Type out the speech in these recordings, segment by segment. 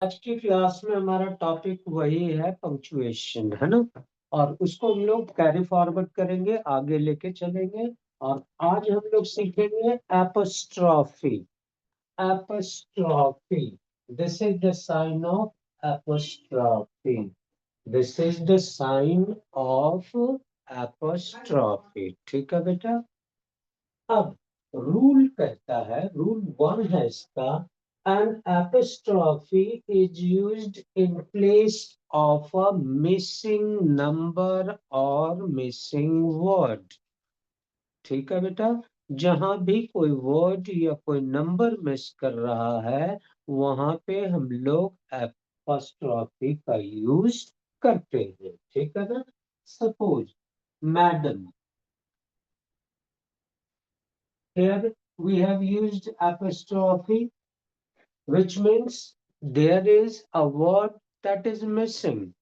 आज की क्लास में हमारा टॉपिक वही है, पंक्चुएशन, है ना। और उसको हम लोग कैरी फॉरवर्ड करेंगे, आगे लेके चलेंगे। और आज हम लोग सीखेंगे apostrophe. Apostrophe, this is the sign of apostrophe. This is the sign of apostrophe. ठीक है बेटा। अब रूल कहता है, रूल वन है इसका, an apostrophe is used in place of a missing number or missing word। ठीक है बेटा। जहां भी कोई वर्ड या कोई नंबर मिस कर रहा है, वहां पे हम लोग एपोस्ट्रॉफी का यूज करते हैं। ठीक है ना। Suppose madam, here we have used apostrophe, which means there is a word that is missing।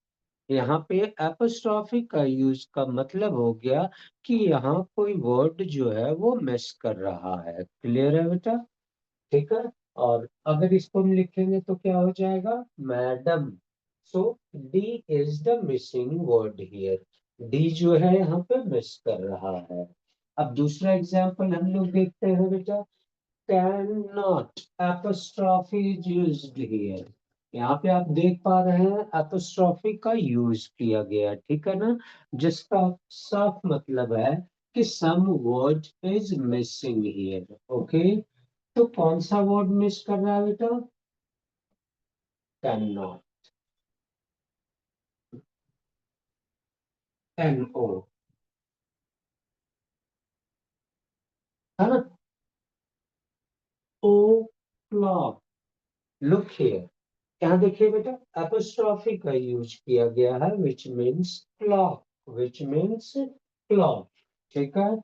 यहाँ पे एपोस्ट्रॉफी का यूज का मतलब हो गया कि यहाँ कोई वर्ड जो है वो मिस कर रहा है। क्लियर है बेटा। ठीक है। और अगर इसको हम लिखेंगे तो क्या हो जाएगा, madam. So D is the missing word here. D जो है यहाँ पे मिस कर रहा है। अब दूसरा एग्जाम्पल हम लोग देखते हैं बेटा। cannot apostrophe is used here। यहाँ पे आप देख पा रहे हैं apostrophe का यूज किया गया। ठीक है ना। जिसका साफ मतलब है कि some word is missing here। Okay. तो कौन सा वर्ड मिस कर रहा है बेटा, cannot, no, है ना। ओ क्लॉक, लुक हियर। यहाँ देखिए बेटा, एपोस्ट्रॉफी का यूज किया गया है, which means clock, which means clock. ठीक है।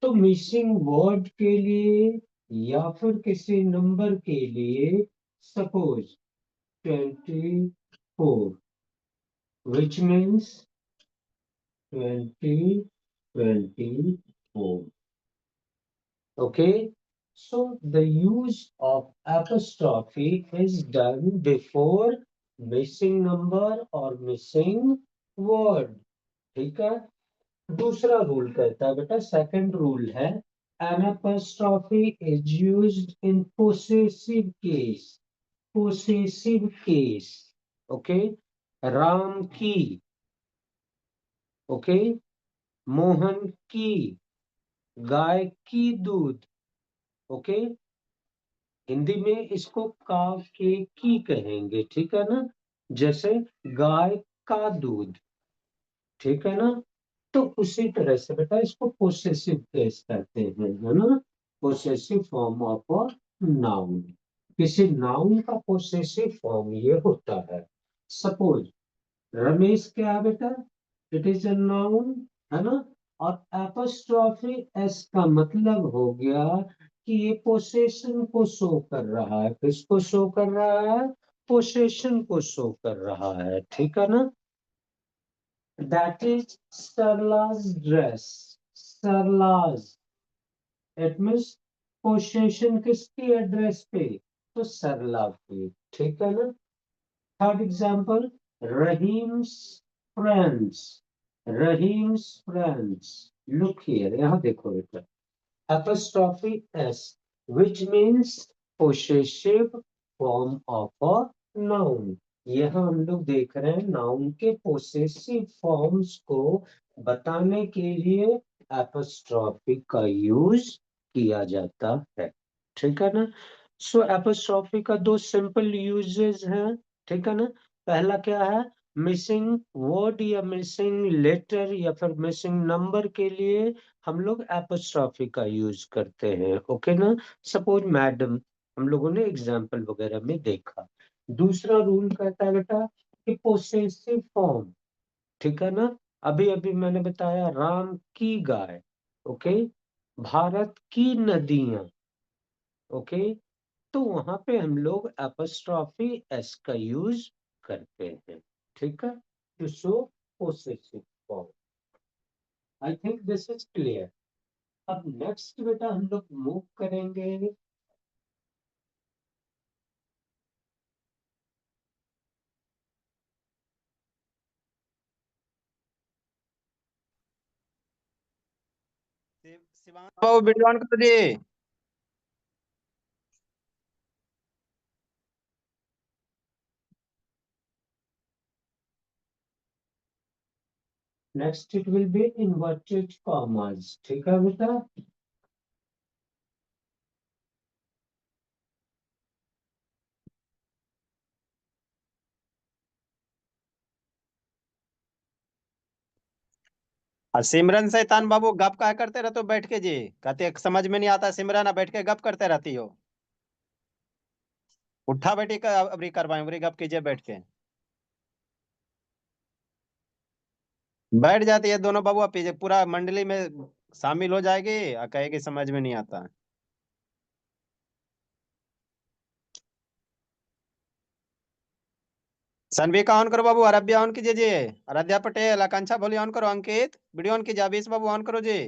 तो मिसिंग वर्ड के लिए या फिर किसी नंबर के लिए, suppose 24, which means 2024। Okay, so the use of apostrophe is done before missing number or missing word। ठीक है। दूसरा रूल कहता है बेटा, सेकंड रूल है, an apostrophe is used in possessive case। possessive case, okay। Ram की, ओके। मोहन की, गाय की दूध, ओके। हिंदी में इसको का के की कहेंगे। ठीक है ना। जैसे गाय का दूध। ठीक है ना। तो उसी तरह से बेटा इसको पोसेसिव केस कहते हैं, है ना। Possessive form of a noun. किसी नाउन का पोसेसिव फॉर्म ये होता है। सपोज रमेश क्या है बेटा, इट इज अ नाउन, है ना। और एपोस्ट्रॉफी एस का मतलब हो गया कि ये पोसेशन को शो कर रहा है। किसको शो कर रहा है, पोसेशन को शो कर रहा है। ठीक है ना। That is Sarla's dress. Sarla's, it means possession किसकी एड्रेस पे, तो सरला की। ठीक है ना। Third example, Rahim's friends. Rahim's friends, look here, यहाँ देखो बेटा, apostrophe s, which means possessive form of a noun। यहाँ हम लोग देख रहे हैं नाउन के पोसेसिव फॉर्म्स को बताने के लिए एपोस्ट्रॉफी का यूज किया जाता है। ठीक है ना। सो एपोस्ट्रॉफी का दो सिंपल यूजेस हैं। ठीक है ना। पहला क्या है, मिसिंग वर्ड या मिसिंग लेटर या फिर मिसिंग नंबर के लिए हम लोग एपोस्ट्रॉफी का यूज करते हैं। ओके ना। सपोज मैडम, हम लोगों ने एग्जाम्पल वगैरह में देखा। दूसरा रूल कहता है बेटा कि पोसेसिव फॉर्म। ठीक है ना। अभी अभी मैंने बताया राम की गाय, ओके। भारत की नदियां, ओके। तो वहां पे हम लोग एपोस्ट्रॉफी एस का यूज करते हैं। ठीक है। To show possessive form. I think this is clear. अब नेक्स्ट बेटा हम लोग मूव करेंगे शिवांश बाबू वीडियो ऑन कर दिए। Next it will be inverted commas, ठीक है बेटा। सिमरन शैतान बाबू गप क्या करते रहते हो बैठ के जी? कहते समझ में नहीं आता सिमरन, बैठ के गप करते रहती हो। उठा बैठी कर अबरी करवाएं, अबरी गप कीजिए बैठ के। बैठ जाती है दोनों बाबू, पीछे पूरा मंडली में शामिल हो जाएगी और कहेगी समझ में नहीं आता। सनवी ऑन करो बाबू, आराध्या ऑन कीजिए जी। आराध्या पटेल, आकांक्षा भोली ऑन करो, अंकित वीडियो ऑन कीजिए, अभीश बाबू ऑन करो जी।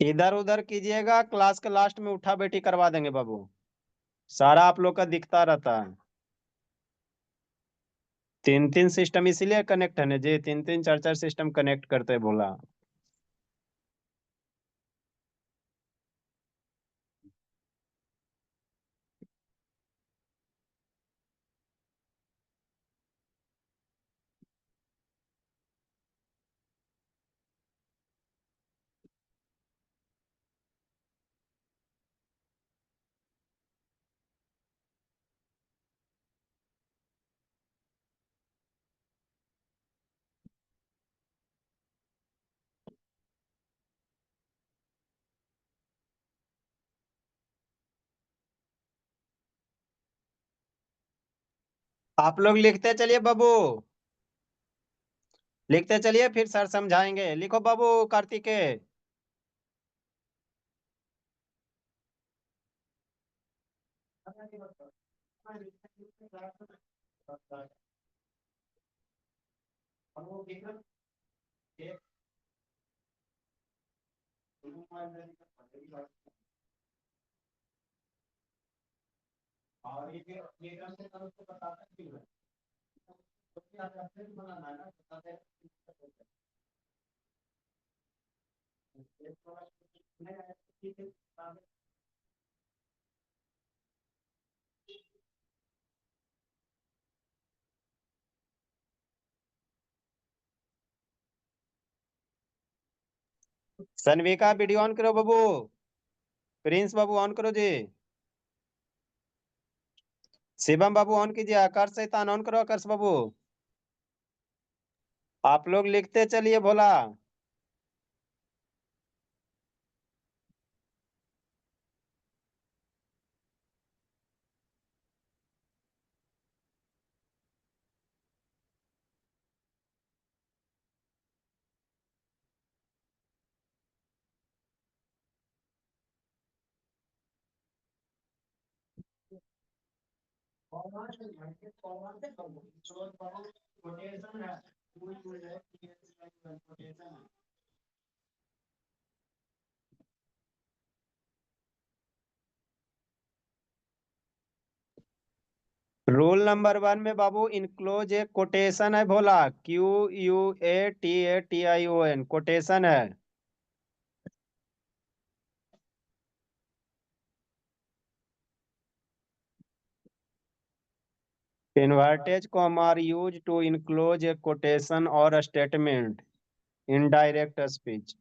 इधर उधर कीजिएगा, क्लास के लास्ट में उठा बैठी करवा देंगे बाबू। सारा आप लोग का दिखता रहता है। तीन तीन सिस्टम इसीलिए कनेक्ट है ना जी, तीन तीन चार चार सिस्टम कनेक्ट करते हैं बोला। आप लोग लिखते चलिए बाबू, लिखते चलिए, फिर सर समझाएंगे। लिखो बाबू कार्तिकेय। सनविका वीडियो ऑन करो बाबू। प्रिंस बाबू ऑन करो जी। शिवम बाबू ऑन कीजिए। आकाश शैतान ऑन करो, आकाश बाबू। आप लोग लिखते चलिए भोला। रूल नंबर वन में बाबू इनक्लोज एक कोटेशन है भोला, QUATATION कोटेशन है। Inverted comma are used to enclose a quotation or a statement in direct speech.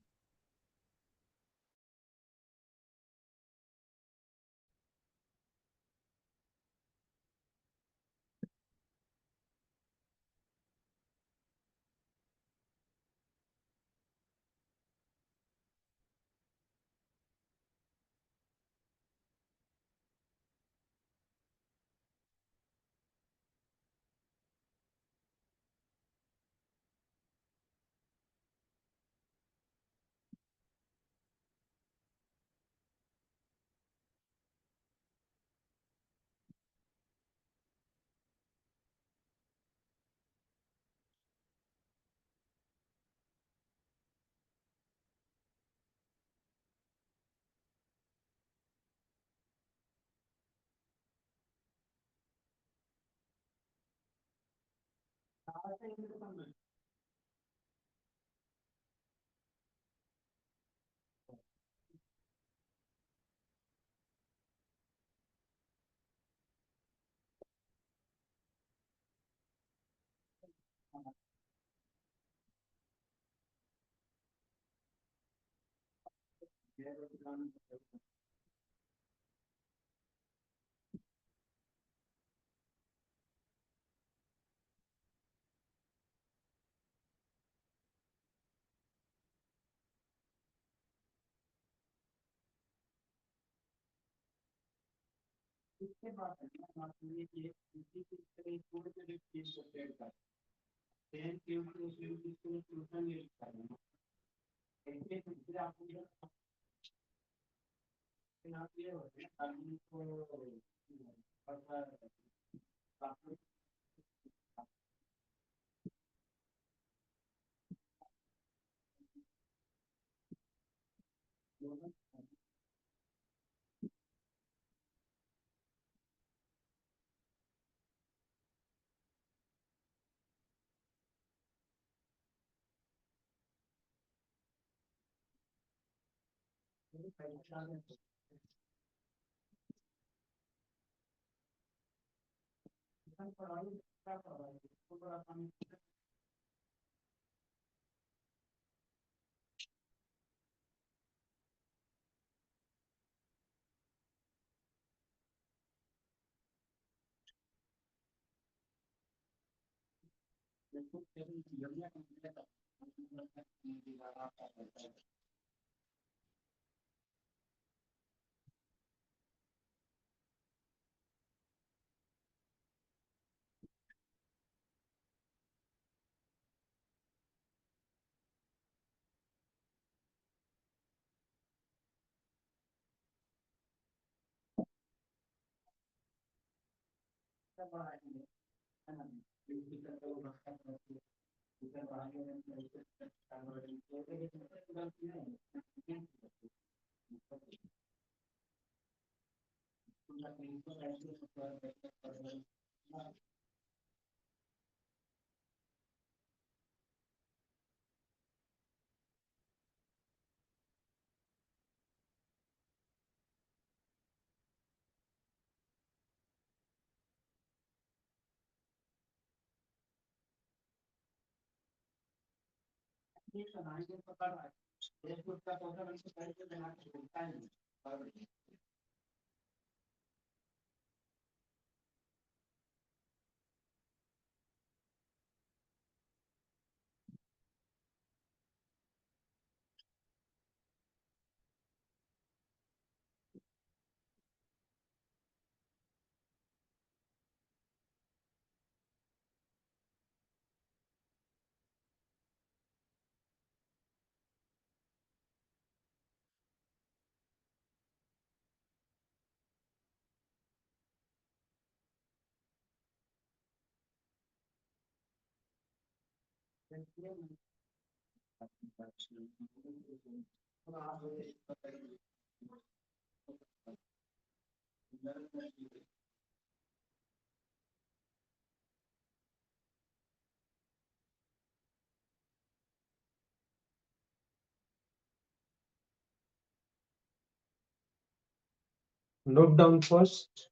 Note down first.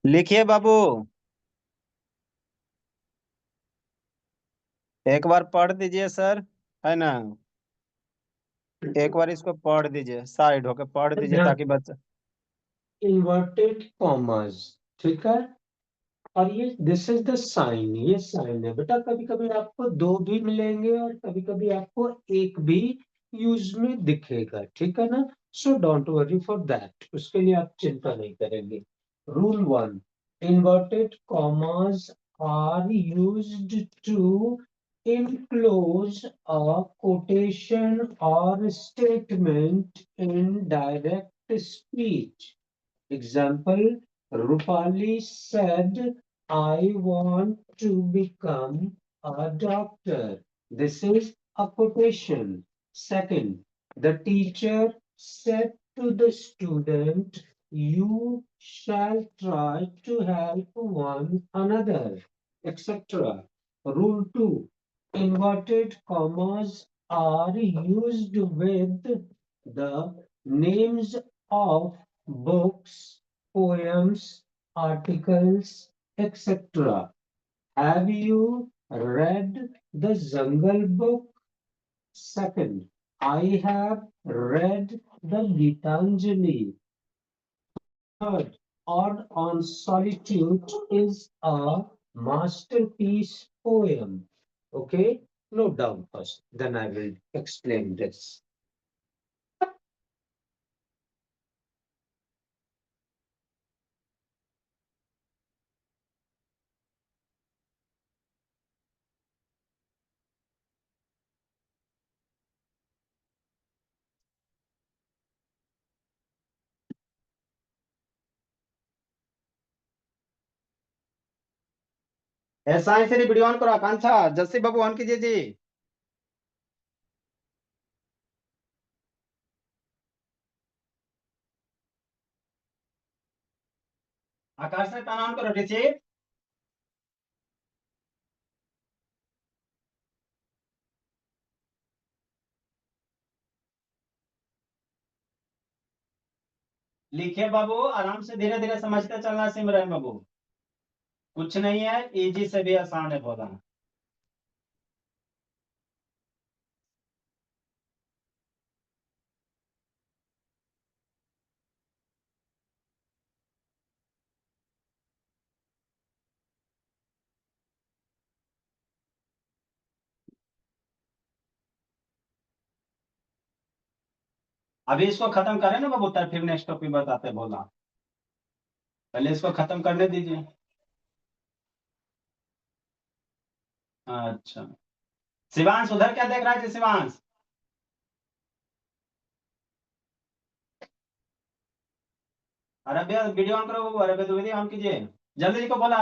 लिखिए बाबू, एक बार पढ़ दीजिए सर, है ना। एक बार इसको पढ़ दीजिए, साइड होके पढ़ दीजिए ताकि बच्चा। इन्वर्टेड कॉमर्स, ठीक है। और ये दिस इज द साइन, ये साइन है बेटा। कभी कभी आपको दो भी मिलेंगे और कभी कभी आपको एक भी यूज में दिखेगा, ठीक है ना। So don't worry for that, उसके लिए आप चिंता नहीं करेंगे। Rule one, inverted commas are used to enclose a quotation or statement in direct speech. Example, Rupali said, I want to become a doctor. This is a quotation. Second, the teacher said to the student, you shall try to help one another, etc. Rule 2. Inverted commas are used with the names of books, poems, articles, etc. Have you read the Jungle Book? Second, I have read the Gitanjali. Third, Ode on Solitude is a masterpiece poem. Okay, note down first, then I will explain this. ऐसा ही से video on करो आकांक्षा जस्सी बाबू on कीजिए जी। आकाश से turn on करो ऋषि। लिखिए बाबू आराम से धीरे धीरे समझते चलना सिमरन बाबू। कुछ नहीं है, इजी से भी आसान है बोला। अभी इसको खत्म करें ना बाबू, तब फिर नेक्स्ट टॉपिक बताते बोला। पहले इसको खत्म करने दीजिए। अच्छा, शिवांश उधर क्या देख रहा है जी शिवांश? अरे भैया वीडियो ऑन करो बाबू, अरे भैया वीडियो ऑन कीजिए जल्दी जी को बोला।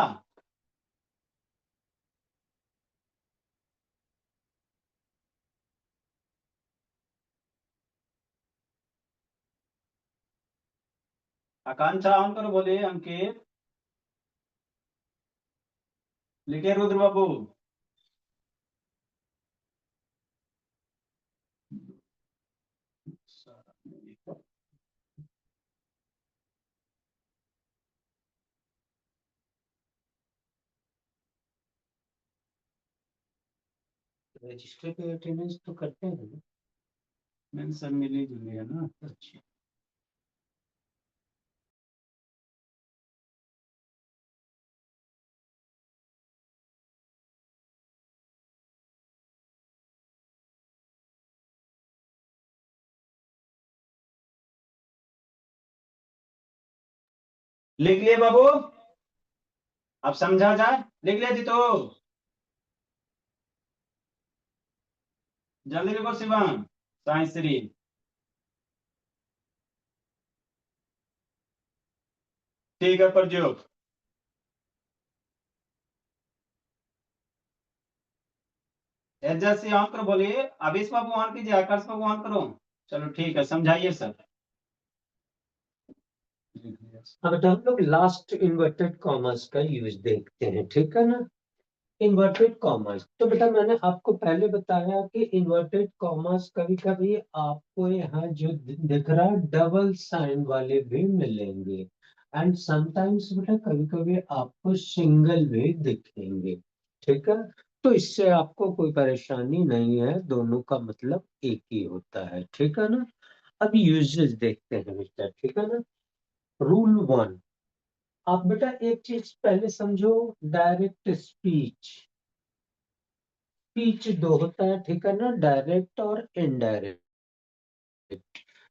आकांक्षा ऑन करो, बोलिए अंकित। लिखिए रुद्र बाबू। रजिस्टर पे अटेंडेंस तो करते हैं ना? मैंने सब मिली जुली है ना। अच्छा, लिख लिए बाबू? अब समझा जाए, लिख लिया जी तो जल्दी लिखो शिवम। साइंस श्री। ठीक है प्रज्योत। एडजस्ट ऑन करो, बोलिए अभिष बाबू ऑन कीजिए, आकाश बाबू ऑन करो। चलो ठीक है, समझाइए सर। अब बेटा हम लोग लास्ट इन्वर्टेड कॉमर्स का यूज देखते हैं, ठीक है ना? इन्वर्टेड कॉमर्स, तो बेटा मैंने आपको पहले बताया कि इन्वर्टेड कॉमर्स कभी कभी आपको यहाँ जो दिख रहा है डबल साइन वाले भी मिलेंगे, एंड समटाइम्स बेटा कभी कभी आपको सिंगल भी दिखेंगे, ठीक है? तो इससे आपको कोई परेशानी नहीं है, दोनों का मतलब एक ही होता है, ठीक है ना? अब यूजेस देखते हैं बेटा, ठीक है ना? रूल 1, आप बेटा एक चीज पहले समझो, डायरेक्ट स्पीच। स्पीच दो होता है, ठीक है ना? डायरेक्ट और इनडायरेक्ट।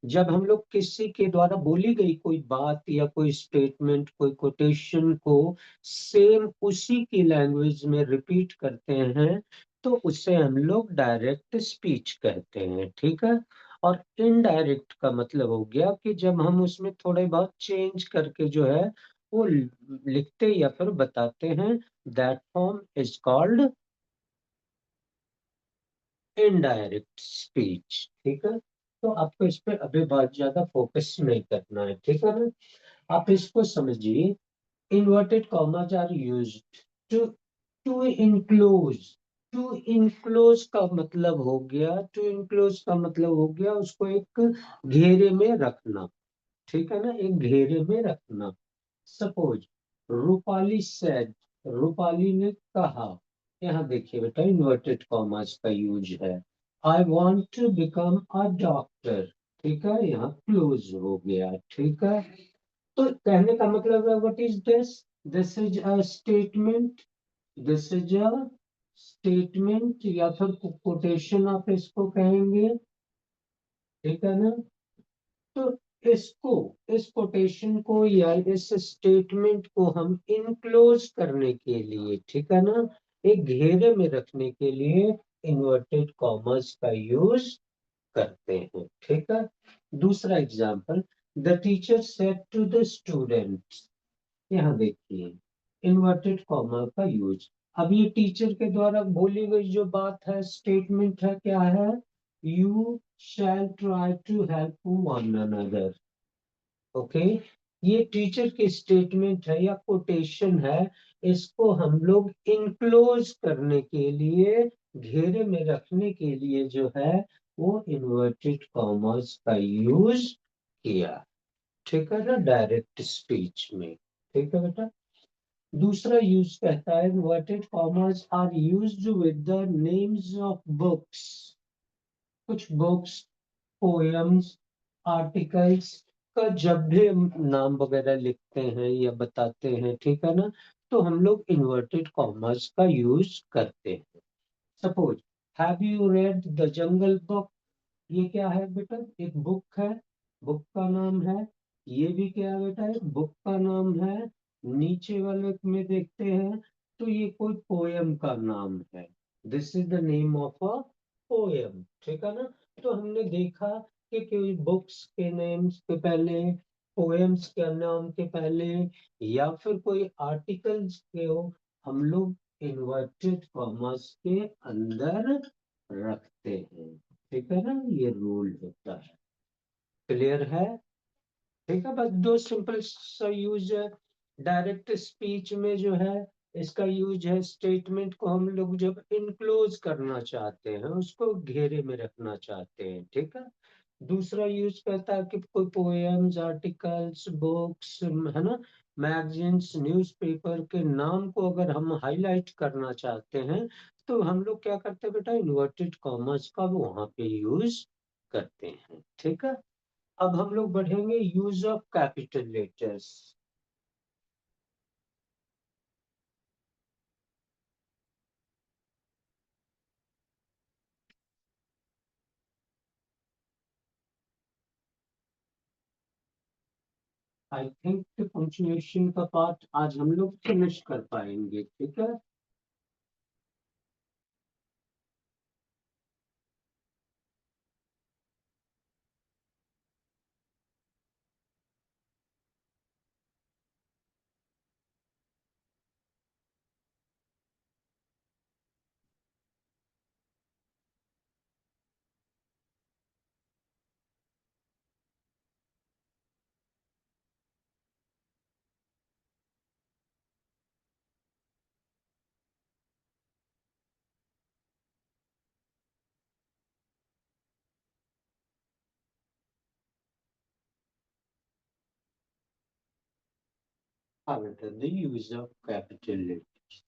जब हम लोग किसी के द्वारा बोली गई कोई बात या कोई स्टेटमेंट, कोई कोटेशन को सेम उसी की लैंग्वेज में रिपीट करते हैं, तो उसे हम लोग डायरेक्ट स्पीच कहते हैं, ठीक है? और इनडायरेक्ट का मतलब हो गया कि जब हम उसमें थोड़े बहुत चेंज करके जो है वो लिखते या फिर बताते हैं। That form is called indirect speech. ठीक है, तो आपको इस पे अभी बहुत ज्यादा फोकस नहीं करना है, ठीक है ना। आप इसको समझिए। Inverted commas are used to to enclose. To enclose का मतलब हो गया, टू इनक्लोज का मतलब हो गया उसको एक घेरे में रखना। ठीक है ना, एक घेरे में रखना। सपोज रूपाली सेड, रूपाली ने कहा। यहाँ देखिए बेटा, इन्वर्टेड कॉमास का यूज है। I want to become a doctor. ठीक है, यहाँ क्लोज हो गया। ठीक है, तो कहने का मतलब है what is this. This is a statement. This is a statement या फिर कोटेशन आप इसको कहेंगे। ठीक है ना, तो इसको, इस कोटेशन को या इस स्टेटमेंट को हम इनक्लोज करने के लिए, ठीक है ना, एक घेरे में रखने के लिए इन्वर्टेड कॉमर्स का यूज करते हैं। ठीक है, दूसरा example. The teacher said to the students. यहाँ देखिए, इन्वर्टेड कॉमा का यूज। अब ये टीचर के द्वारा बोली गई जो बात है, स्टेटमेंट है, क्या है। You shall try to help one another. Okay, ये टीचर की स्टेटमेंट है या कोटेशन है। इसको हम लोग इनक्लोज करने के लिए, घेरे में रखने के लिए जो है, वो इन्वर्टेड कॉमर्स का यूज किया। ठीक है ना, डायरेक्ट स्पीच में। ठीक है बेटा, दूसरा यूज कहता है inverted commas are used with the names of books. कुछ बुक्स, पोएम्स, आर्टिकल्स का जब भी हम नाम वगैरह लिखते हैं या बताते हैं, ठीक है ना, तो हम लोग इन्वर्टेड कॉमर्स का यूज करते हैं। Suppose, have you read the jungle book. ये क्या है बेटा, एक बुक है, बुक का नाम है। ये भी क्या है बेटा, एक बुक का नाम है। नीचे वाले में देखते हैं तो ये कोई पोयम का नाम है। This is the name of a poem. ठीक है ना, तो हमने देखा कि कोई बुक्स के नेम्स के पहले, पोएम्स के नाम के पहले, या फिर कोई आर्टिकल्स के हो, हम लोग इन्वर्टेड कॉमर्स के अंदर रखते हैं। ठीक है ना, ये रूल होता है। क्लियर है। ठीक है, बस दो सिंपल सा यूज है। डायरेक्ट स्पीच में जो है, इसका यूज है, स्टेटमेंट को हम लोग जब इनक्लोज करना चाहते हैं, उसको घेरे में रखना चाहते हैं। ठीक है, दूसरा यूज करता है कि कोई पोएम्स, आर्टिकल्स, बुक्स, है ना, मैगजीन्स, न्यूज़पेपर के नाम को अगर हम हाईलाइट करना चाहते हैं, तो हम लोग क्या करते हैं बेटा, इन्वर्टेड कॉमर्स का वहां पे यूज करते हैं। ठीक है, अब हम लोग बढ़ेंगे use of capital letters. I think punctuation का पार्ट आज हम लोग फिनिश कर पाएंगे। ठीक है, हाँ बेटा, the use of capital letters.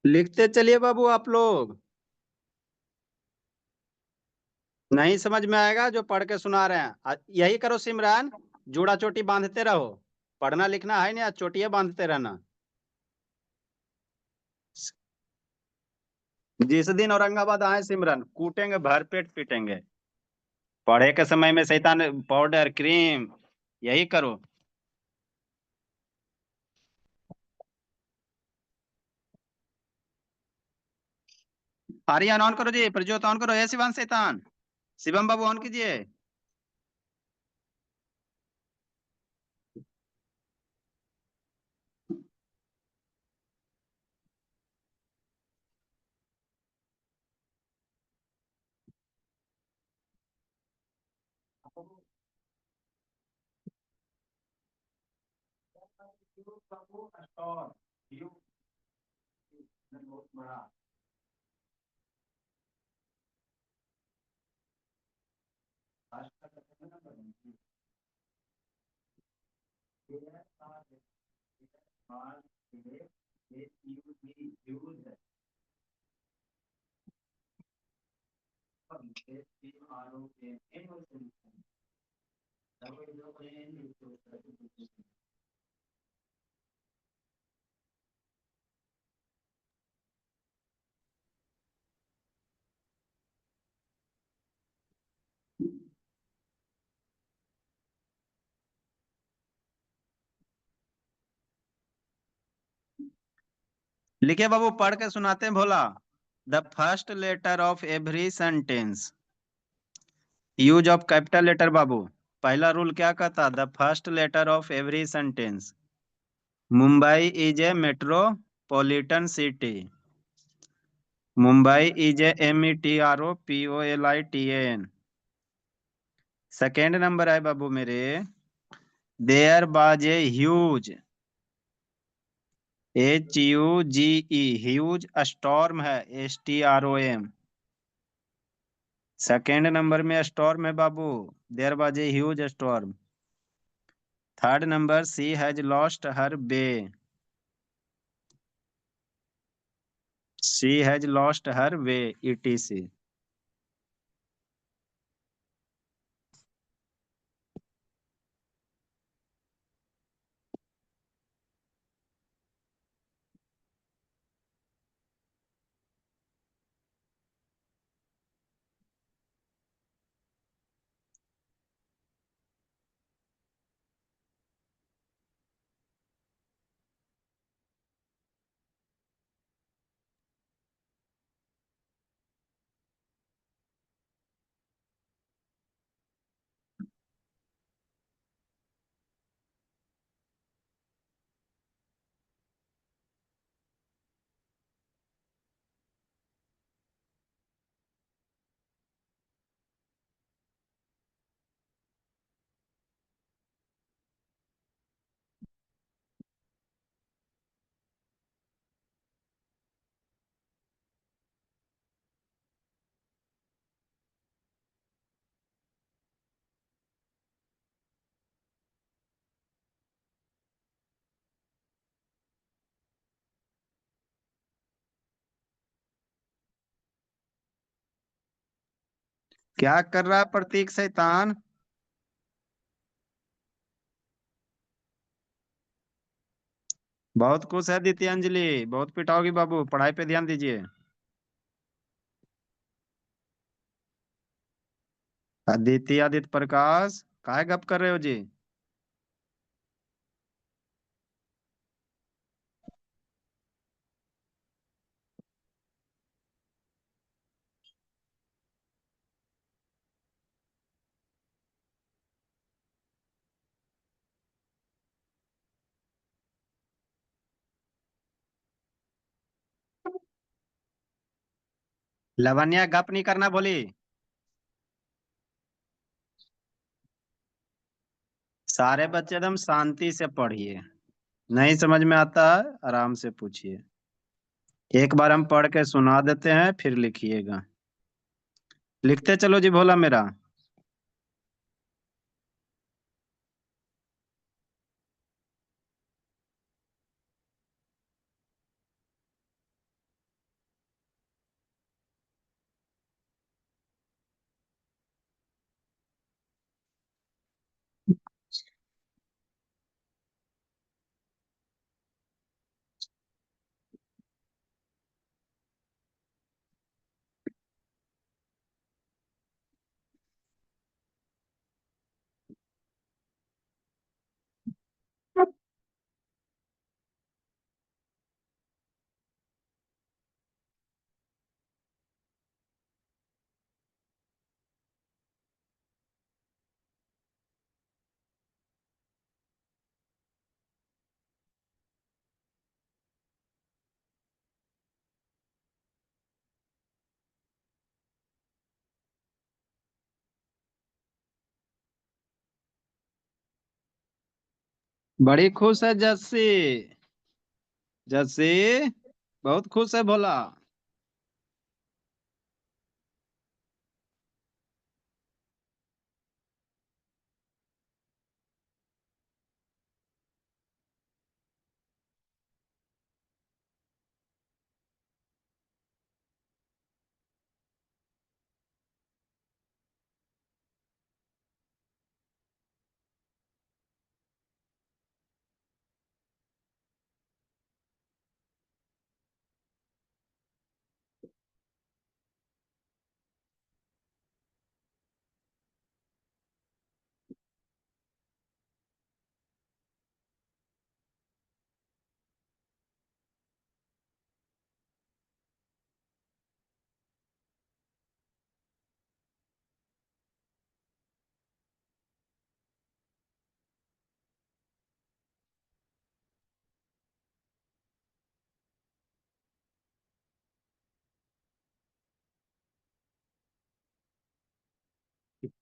लिखते चलिए बाबू आप लोग। नहीं समझ में आएगा जो पढ़ के सुना रहे हैं यही करो सिमरन। जूड़ा चोटी बांधते रहो। पढ़ना लिखना है नहीं, आज चोटियां बांधते रहना। जिस दिन औरंगाबाद आए सिमरन, कूटेंगे, भरपेट पीटेंगे। पढ़े के समय में शैतान पाउडर क्रीम, यही करो। आर्यन ऑन करो जी, प्रज्योत ऑन करो, ये शिवान शैतान। शिवम बाबू ऑन कीजिए। लिखिए बाबू, पढ़ के सुनाते हैं Bhola. The first letter of every sentence. Use of capital letter बाबू। पहला रूल क्या कहता? The first letter of every sentence. Mumbai is a metropolitan city. Mumbai is a METROPOLITAN। Second number है बाबू मेरे, there was a huge, HUGE, huge storm है, STROM। Second number में storm है बाबू, there was a huge storm. Third number, she has lost her way. She has lost her way, ETC। क्या कर रहा है प्रतीक शैतान? बहुत खुश है द्वितीयांजलि, बहुत पिटाओगी बाबू, पढ़ाई पे ध्यान दीजिए। आदित्य प्रकाश, काहे गप कर रहे हो जी? लवन्या गप नहीं करना बोली। सारे बच्चे एकदम शांति से पढ़िए। नहीं समझ में आता है, आराम से पूछिए। एक बार हम पढ़ के सुना देते हैं, फिर लिखिएगा। लिखते चलो जी भोला मेरा। बड़ी खुश है जस्सी। जस्सी बहुत खुश है भोला।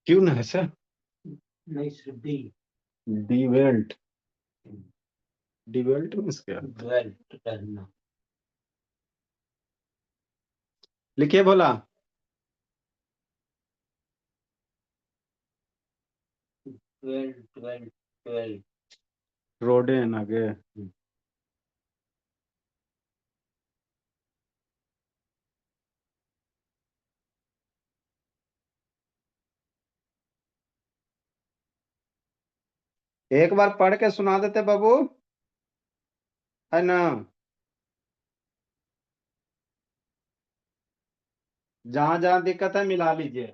क्यों ना है सर? नहीं सर, डी। Dwelt. Dwelt means क्या? बेल्ट पहनना। लिखिए भोला। Belt belt belt. रोडेन आगे। एक बार पढ़ के सुना देते बाबू, है ना? जहां जहां दिक्कत है मिला लीजिए।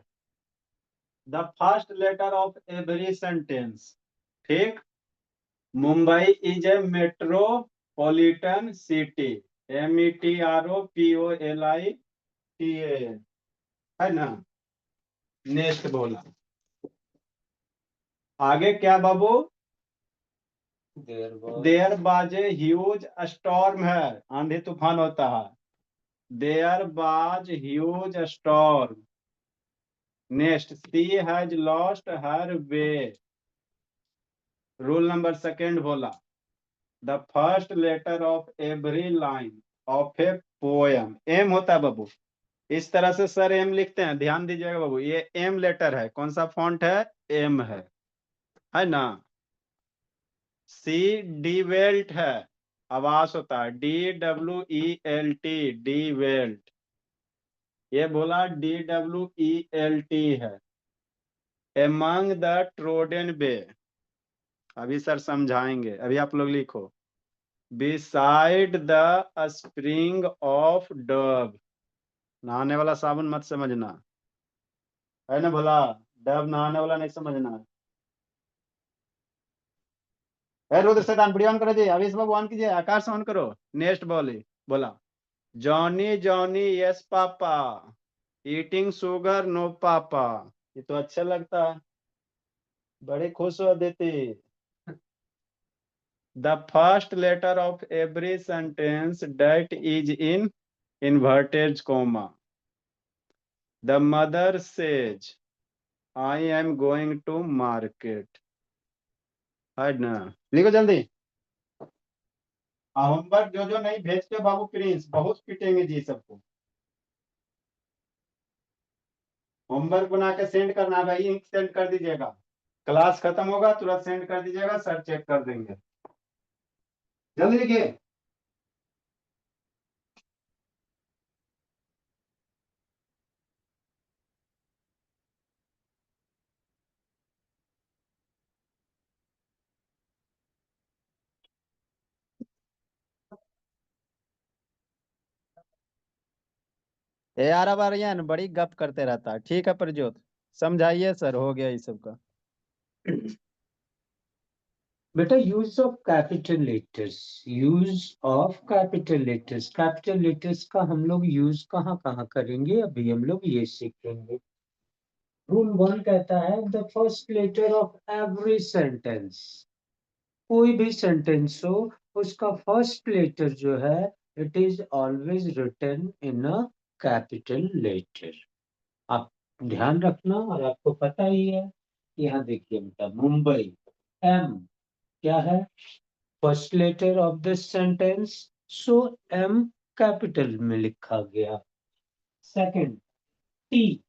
The first letter of every sentence. ठीक। Mumbai is a metropolitan city. METROPOLITAN, है ना? नेक्स्ट बोला। आगे क्या बाबू? देयर बाजे ह्यूज स्टॉर्म है, आंधी तूफान होता है। There was huge storm. Next, she has lost her way. Rule number second बोला। The first letter of every line of a poem. एम होता है बाबू, इस तरह से सर एम लिखते हैं, ध्यान दीजिएगा बाबू, ये एम लेटर है। कौन सा फॉन्ट है? एम है ना? सी डी वेल्ट है, आवास होता है DWELT, डी वेल्ट। ये बोला DWELT है। एमंग द ट्रोडन बे, अभी सर समझाएंगे, अभी आप लोग लिखो। Beside the spring of dub, नहाने वाला साबुन मत समझना, है ना भोला? डब नहाने वाला नहीं समझना। है रुद्र से वीडियो ऑन करो जी, आवेश बाबू ऑन कीजिए, आकाश ऑन करो। नेक्स्ट बोला। Johnny Johnny yes papa, eating sugar no papa. ये तो अच्छा लगता है, बड़े खुश हो देते। The first letter of every sentence that is in inverted comma. The mother says I am going to market, है ना? लिखो जल्दी। होमवर्क जो जो नहीं भेजते हो बाबू प्लीज, बहुत पिटेंगे जी सबको। होमवर्क बना के सेंड करना भाई, लिंक सेंड कर दीजिएगा। क्लास खत्म होगा तुरंत सेंड कर दीजिएगा, सर चेक कर देंगे। जल्दी लिखिए। ए यार अब आर्यन बड़ी गप करते रहता है। ठीक है प्रज्योत, समझाइए सर, हो गया इस सब का। बेटा, use of capital letters. Use of capital letters, capital letters का हम लोग यूज कहाँ कहाँ करेंगे, अभी हम लोग ये सीखेंगे। रूल 1 कहता है the first letter of every sentence. कोई भी सेंटेंस हो, उसका फर्स्ट लेटर जो है, it is always written in a capital letter. आप ध्यान रखना, और आपको पता ही है। यहाँ देखिए बेटा, मुंबई, एम, क्या है? First letter of this sentence, so M capital में लिखा गया। Second, T.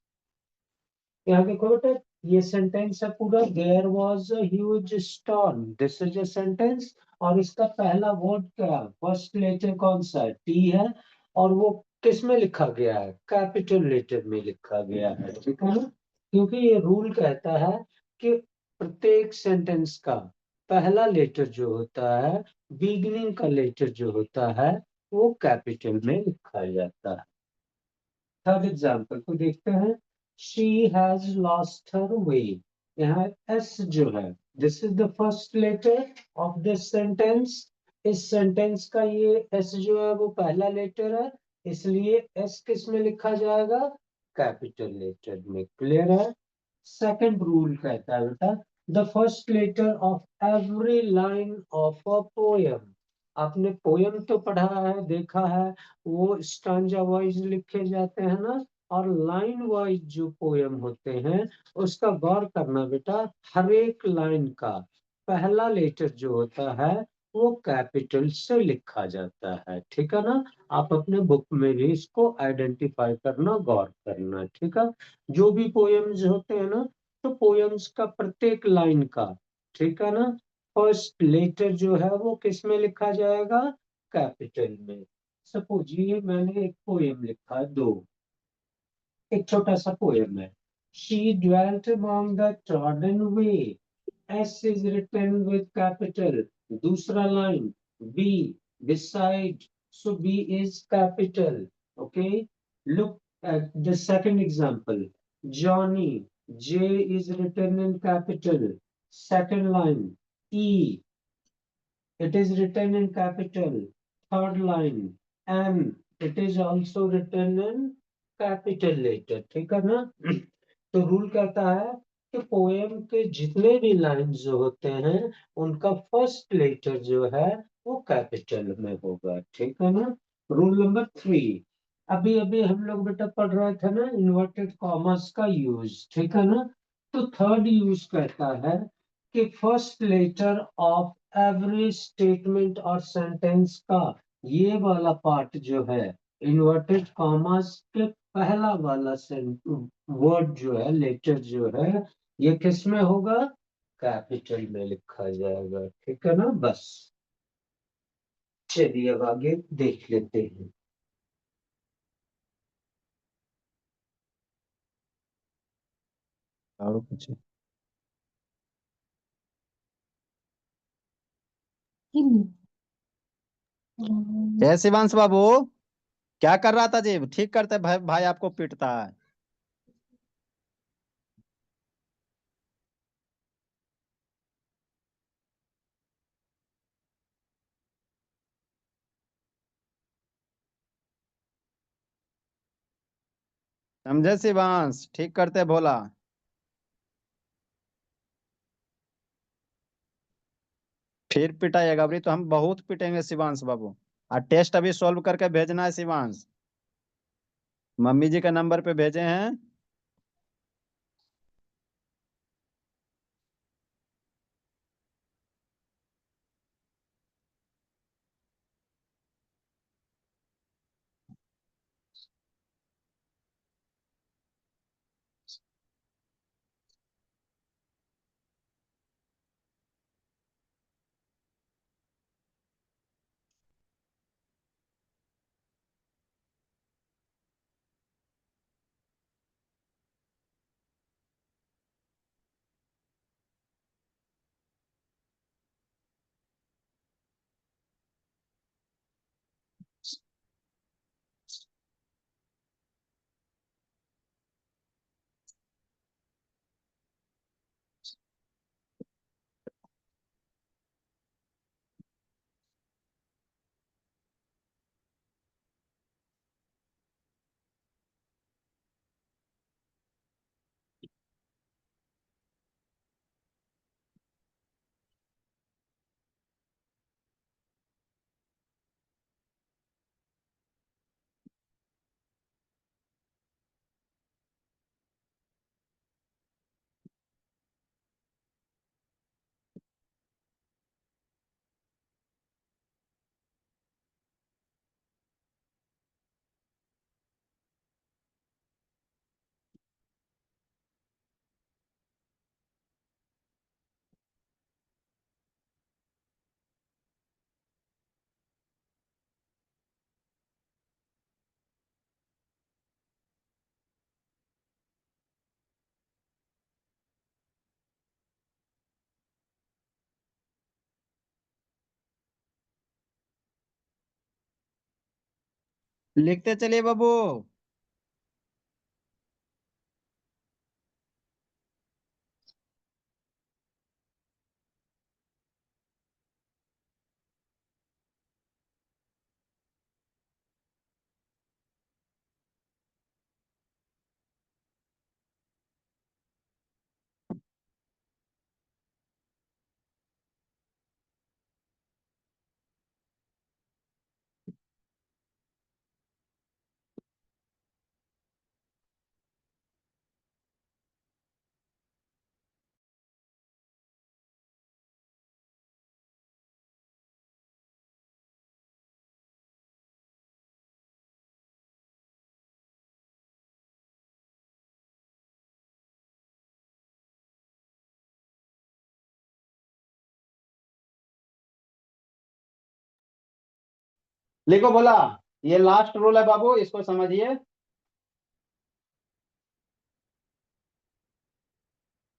यहाँ देखो बेटा, ये सेंटेंस है पूरा, there was a huge storm, this is a sentence. और इसका पहला वर्ड क्या है? फर्स्ट लेटर कौन सा है? टी है। और वो किस में लिखा गया है? कैपिटल लेटर में लिखा गया है, ठीक है ना? क्योंकि ये रूल कहता है कि प्रत्येक सेंटेंस का पहला लेटर जो होता है, बिगिनिंग का लेटर जो होता है, वो कैपिटल में लिखा जाता है। थर्ड एग्जाम्पल को देखते हैं। She has lost her way. यहाँ एस जो है, this is the first letter of this sentence. इस सेंटेंस का ये एस जो है वो पहला लेटर है, इसलिए एस किस में लिखा जाएगा? कैपिटल लेटर में। क्लियर है? सेकंड रूल कहता है बेटा, the first letter of every line of a poem. आपने पोयम तो पढ़ा है, देखा है, वो स्टांजा वाइज लिखे जाते हैं ना, और लाइन वाइज जो पोयम होते हैं, उसका गौर करना बेटा। हर एक लाइन का पहला लेटर जो होता है वो कैपिटल से लिखा जाता है, ठीक है ना? आप अपने बुक में भी इसको आइडेंटिफाई करना, गौर करना, ठीक है? जो भी पोयम्स होते हैं ना, तो पोयम्स का प्रत्येक लाइन का, ठीक है ना, फर्स्ट लेटर जो है वो किस में लिखा जाएगा? कैपिटल में। सपोज ये मैंने एक पोयम लिखा है, दो, एक छोटा सा पोयम है। She dwelt among the trodden way, S is written with capital. दूसरा line, B, beside, so B is capital. Okay, look at the second example. Johnny, J is written in capital. Second line, E, it is written in capital. Third line, M, it is also written in capital letter. ठीक है ना? तो rule कहता है कि poem के जितने भी लाइंस जो होते हैं, उनका फर्स्ट लेटर जो है वो कैपिटल में होगा, ठीक है ना? रूल नंबर 3, अभी अभी हम लोग बेटा पढ़ रहे थे ना इन्वर्टेड कॉमर्स का यूज, ठीक है ना? तो थर्ड यूज कहता है कि first letter of every statement और सेंटेंस का ये वाला पार्ट जो है, इन्वर्टेड कॉमर्स के पहला वाला वर्ड जो है, लेटर जो है, ये किस में होगा? कैपिटल में लिखा जाएगा, ठीक है ना? बस चलिए अब आगे देख लेते हैं। और कुछ? जय शिवांश बाबू, क्या कर रहा था जी? ठीक करते भाई, भाई आपको पीटता है। समझे शिवांश? ठीक करते भोला। फिर पिटाइएगा अभी तो हम बहुत पिटेंगे शिवांश बाबू। और टेस्ट अभी सॉल्व करके भेजना है शिवांश। मम्मी जी के नंबर पे भेजे हैं। लिखते चलिए बाबू। लिखो बोला। ये लास्ट रूल है बाबू, इसको समझिए।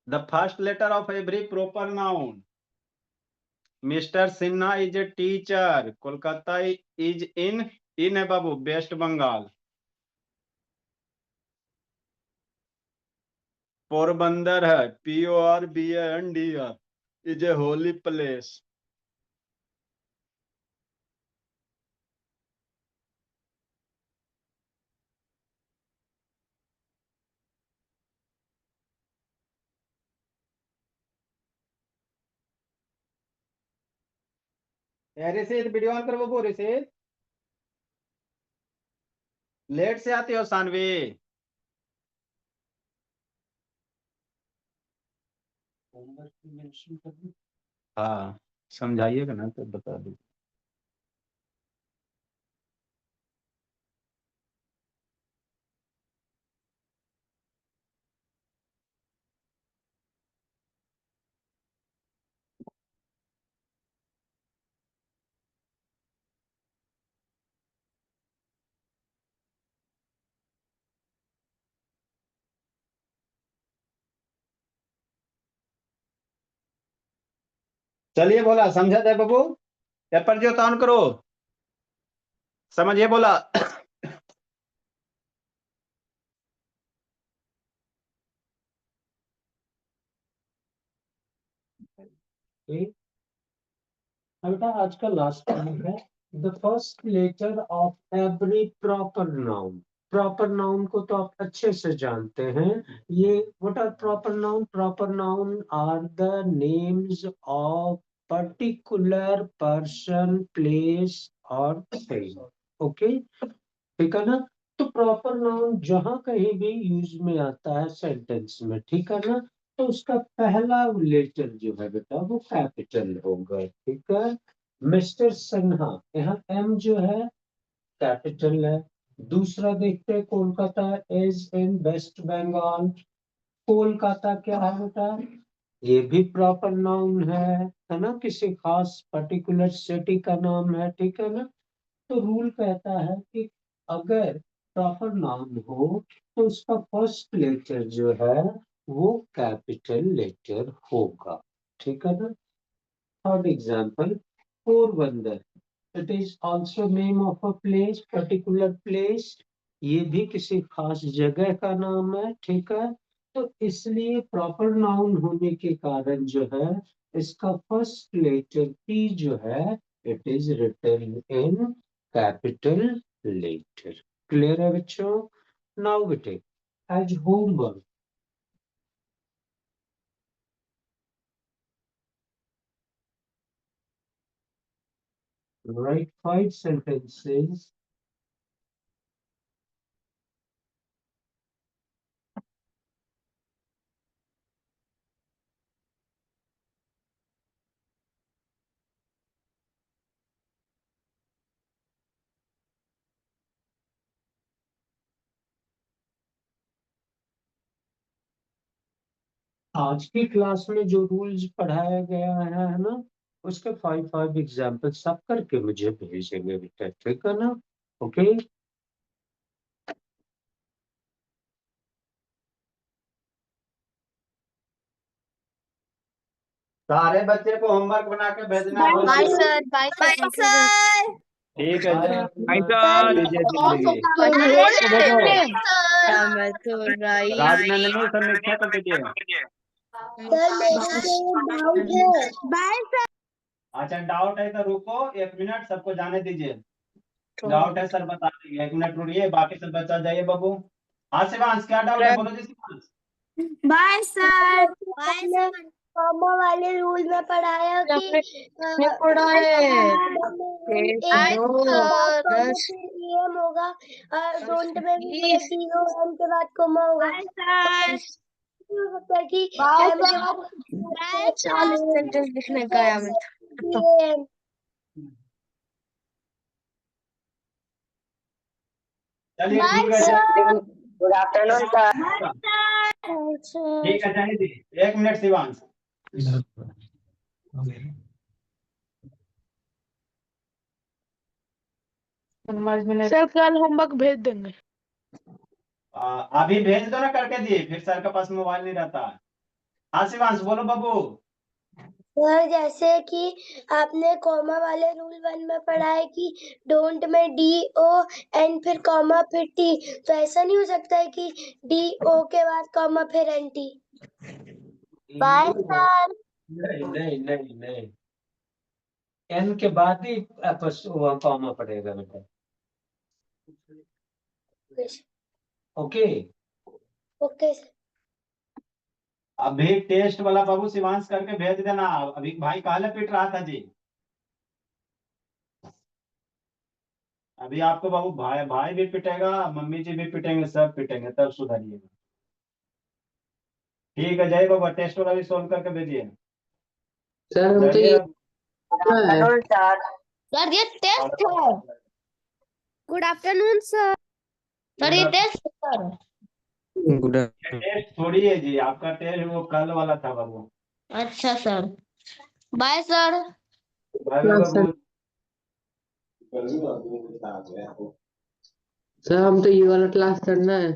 The first letter of every proper noun. Mister Sinha is a teacher. Kolkata is in है बाबू, वेस्ट बंगाल। पोरबंदर है, PORBANDR is a holy place. Rishit video on करो बाबू, ऋषित। लेट से आती हो सानवी। होमवर्क मेंशन कर दूं? हाँ, समझाइएगा ना तो बता दो। चलिए बोला, समझा जाए बाबू। पेपर जो ऑन करो, समझिए बोला। Okay. बेटा आज का लास्ट टाइम है। The first letter of every proper noun. Proper noun को तो आप अच्छे से जानते हैं। ये what are proper noun? Proper noun are the names of particular person, place और थिंग। ओके, ठीक है ना? तो प्रॉपर नाउन जहां कहीं भी यूज में आता है सेंटेंस में, ठीक है ना, तो उसका पहला लेटर जो है बेटा वो कैपिटल होगा, ठीक है? मिस्टर सिन्हा, यहाँ एम जो है कैपिटल है। दूसरा देखते हैं, कोलकाता इज इन वेस्ट बंगाल। कोलकाता क्या है बेटा? ये भी प्रॉपर नाउन है ना? किसी खास पर्टिकुलर सिटी का नाम है, ठीक है ना? तो रूल कहता है कि अगर प्रॉपर नाउन हो तो उसका फर्स्ट लेटर जो है वो कैपिटल लेटर होगा, ठीक है ना? Third example, Porbandar. It is also name of a place, particular place. ये भी किसी खास जगह का नाम है, ठीक है? तो इसलिए प्रॉपर नाउन होने के कारण जो है इसका फर्स्ट लेटर पी जो है it is written in capital letter. Clear है बच्चों? नाउ बेटे, एज होमवर्क, write 5 sentences आज की क्लास में जो रूल्स पढ़ाया गया है ना, उसके 5 एग्जाम्पल सब करके मुझे भेजेंगे बेटा, ठीक है ना? ओके। सारे बच्चे को होमवर्क बना के भेजना है बोला। Bye sir, bye sir, thank you sir. ठीक है बाय सर, लीजिए जिंदगी। मैं तो राइट। राजनंदनी समीक्षा कर दीजिए। सर मेरे को डाउट है। Bye sir. अच्छा डाउट है तो रुको 1 मिनट, सबको जाने दीजिए। डाउट है सर बता देंगे, 1 मिनट रुकिए, बाकी सब बच्चा जाइए बाबू। हाँ शिवांश क्या डाउट है, बोलो जी शिवांश। Bye sir. आपने कॉमा वाले रूल में पढ़ाया कि पढ़ा है। एम होगा और डोंट में भी जीरो एम के बाद कॉमा होगा। हो सकता है कि एम के बाद 40 सेंटेंस लिखने का है हमें। एम। चलिए ठीक है, गुड आफ्टरनून सर। ठीक है जाने दीजिए, 1 मिनट शिवांश। सर कल होमवर्क भेज देंगे। अभी भेज दो ना करके दिए, फिर सर के पास मोबाइल नहीं रहता। हाँ शिवांश बोलो बाबू। सर जैसे कि आपने कॉमा वाले रूल 1 में पढ़ा है कि डोंट में डी ओ एन फिर कॉमा फिर टी, तो ऐसा नहीं हो सकता है कि डी ओ के बाद कॉमा फिर एन टी। Bye sir. नहीं नहीं नहीं नहीं, एन के बाद ही वहाँ कॉमा पड़ेगा बेटा। Okay okay sir. अभी टेस्ट वाला बाबू शिवांश करके भेज देना। अभी भाई काले पिट रहा था जी। अभी आपको बाबू भाई भाई भी पिटेगा, मम्मी जी भी पिटेंगे, सब पिटेंगे, तब सुधरिएगा। ठीक है जय बाबा, टेस्ट वाला भी सोल्व करके भेजिए। सर हम तो जाइए ये अब। सर ये टेस्ट है। Good afternoon sir. सर ये टेस्ट सर। गुड टेस्ट छोड़िए जी, आपका टेस्ट वो कल वाला था बाबू। अच्छा sir. Bye sir. Bye bye बाबू। सर हम तो ये वाला क्लास करना है।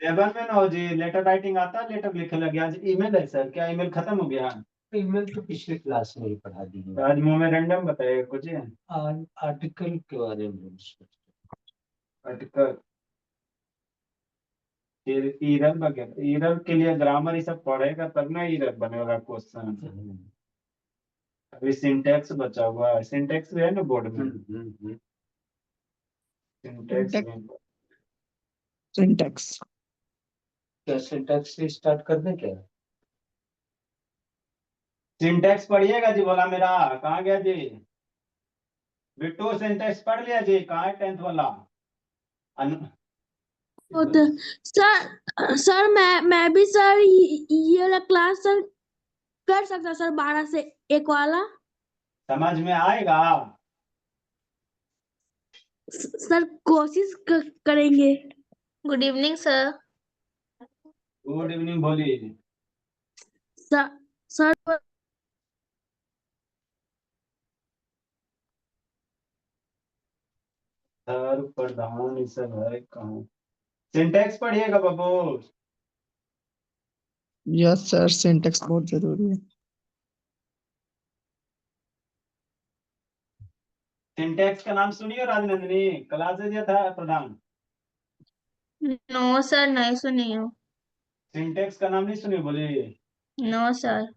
7 में ना हो जी, लेटर राइटिंग आता है, लेटर लिखने लगे। आज ईमेल है सर, क्या ईमेल खत्म हो गया? ईमेल तो पिछले क्लास में ही पढ़ा दी तो आज मुंह में रैंडम बताइए कुछ। आज आर्टिकल के बारे में आर्टिकल फिर ईरब वगैरह, ईरब के लिए ग्रामर ये सब पढ़ेगा तब ना ईरब बनेगा क्वेश्चन। अभी सिंटेक्स बचा हुआ है, सिंटेक्स भी है ना बोर्ड में। सिंटेक्स सिंटेक्स क्या सिंटैक्स से स्टार्ट कर दें क्या? सिंटेक्स पढ़िएगा जी, बोला मेरा कहाँ गया जी? बिट्टू सिंटेक्स पढ़ लिया जी, कहाँ है 10th वाला? सर सर मैं भी सर ये वाला क्लास सर कर सकता सर 12 से 1 वाला। समझ में आएगा? सर कोशिश करेंगे। Good evening sir. Good evening बोलिए। सर सर सर प्रधान ये सब है कहाँ? सिंटेक्स पढ़िएगा बाबू। यस सर, सिंटेक्स बहुत जरूरी है। सिंटेक्स का नाम सुनिए राजनंदिनी, क्लास दिया था प्रधान। नो सर नहीं सुनी हूँ। सिंटेक्स का नाम नहीं सुनिए, बोलिए। No sir.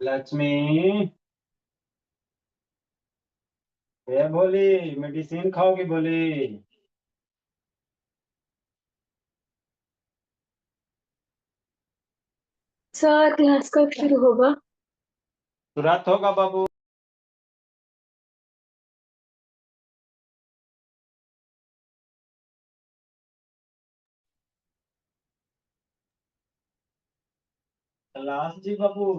लक्ष्मी ये बोली, मेडिसिन खाओगी बोली। सर क्लास कब शुरू होगा? तुरंत होगा बाबू। कैलाश जी बाबू।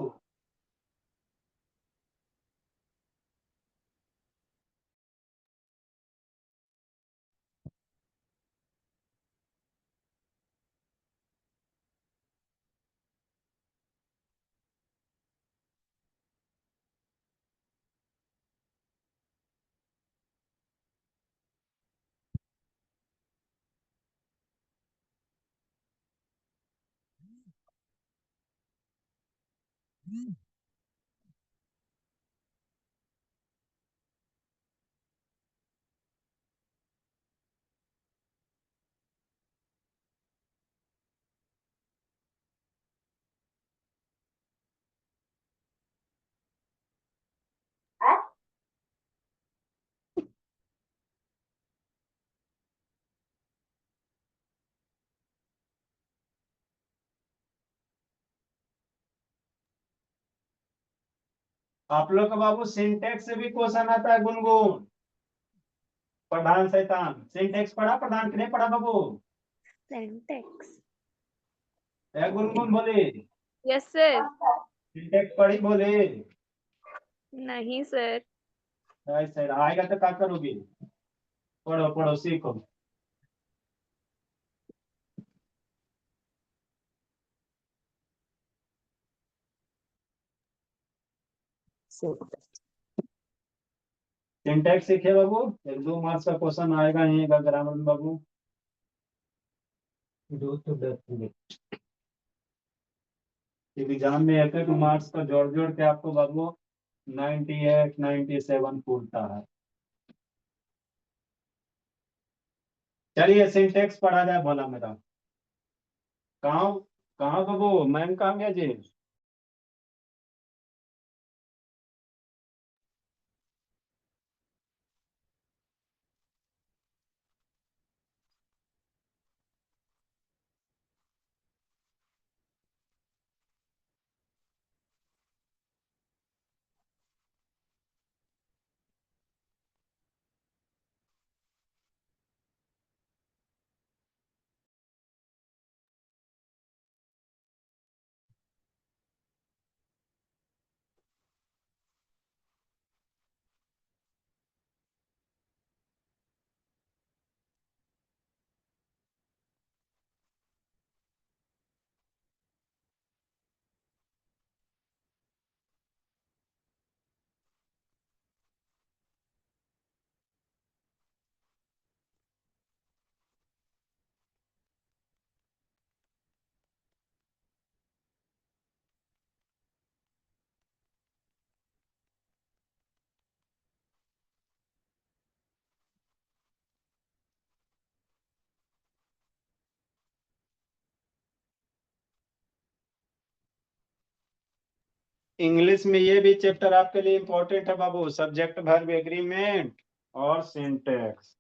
आप लोग का बाबू सिंटेक्स से भी क्वेश्चन आता है गुनगुन। प्रधान शैतान सिंटेक्स पढ़ा, प्रधान के नहीं पढ़ा बाबू? सिंटेक्स। ए गुनगुन बोले यस सर। सिंटेक्स पढ़ी बोले? नहीं सर। सर आएगा तो क्या करोगी? पढ़ो पढ़ो सीखो। सिंटेक्स सीखे बाबू, 1-2 मार्क्स का क्वेश्चन आएगा यहीं का ग्रामर में बाबू। 2 to 10 मिनट एग्जाम में 1-1 मार्क्स का जोड़ जोड़ के आपको बाबू 98 97 पूछता है। चलिए सिंटेक्स पढ़ा जाए भोला मेरा। कहाँ कहाँ बाबू, मैम कहाँ गया जी? इंग्लिश में ये भी चैप्टर आपके लिए इंपॉर्टेंट है बाबू, सब्जेक्ट वर्ब एग्रीमेंट और सिंटेक्स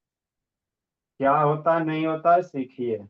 क्या होता है नहीं होता है सीखिए।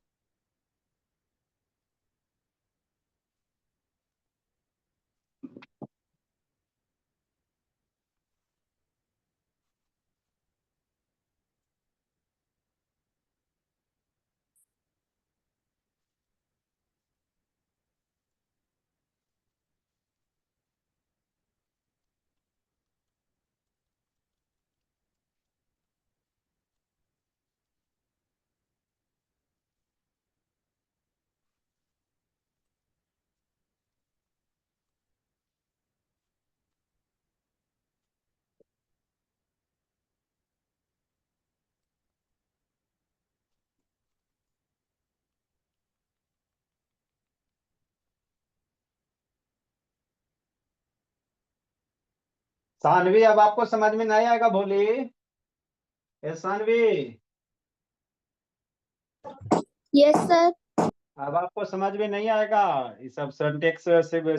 सानवी अब आपको समझ में नहीं आएगा भोली? ए सानवी यस सर। अब आपको समझ में नहीं आएगा ये सब सिंटेक्स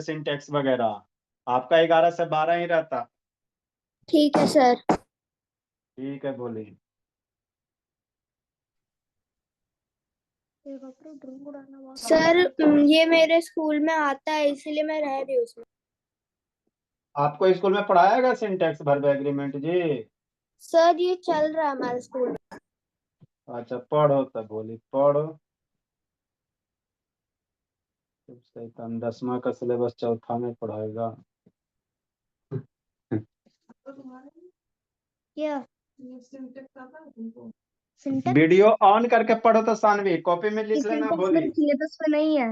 सिंटेक्स वगैरह, आपका 11 से 12 ही रहता। ठीक है सर। ठीक है भोली। सर ये मेरे स्कूल में आता है इसीलिए मैं रह रही हूँ उसमें। आपको स्कूल में पढ़ाया गया सिंटेक्स वर्ब एग्रीमेंट जी? सर ये चल रहा है हमारे स्कूल में। अच्छा पढ़ो तब बोली पढ़ो। शैतान 10वां का सिलेबस चौथा में पढ़ाएगा। क्या वीडियो ऑन करके पढ़ो तो सानवी, कॉपी में लिख लेना भोली। सिलेबस में नहीं है।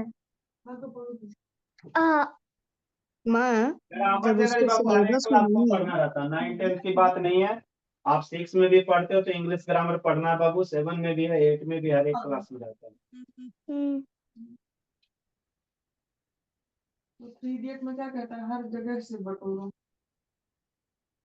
माँ जब उसके सिलेबस में आपको नहीं है। पढ़ना रहता 9 10 की बात नहीं है। आप 6 में भी पढ़ते हो तो इंग्लिश ग्रामर पढ़ना है बाबू, 7 में भी है, 8 में भी, हर एक क्लास में रहता है। 3 इडियट में क्या कहता है, हर जगह से बटोरो।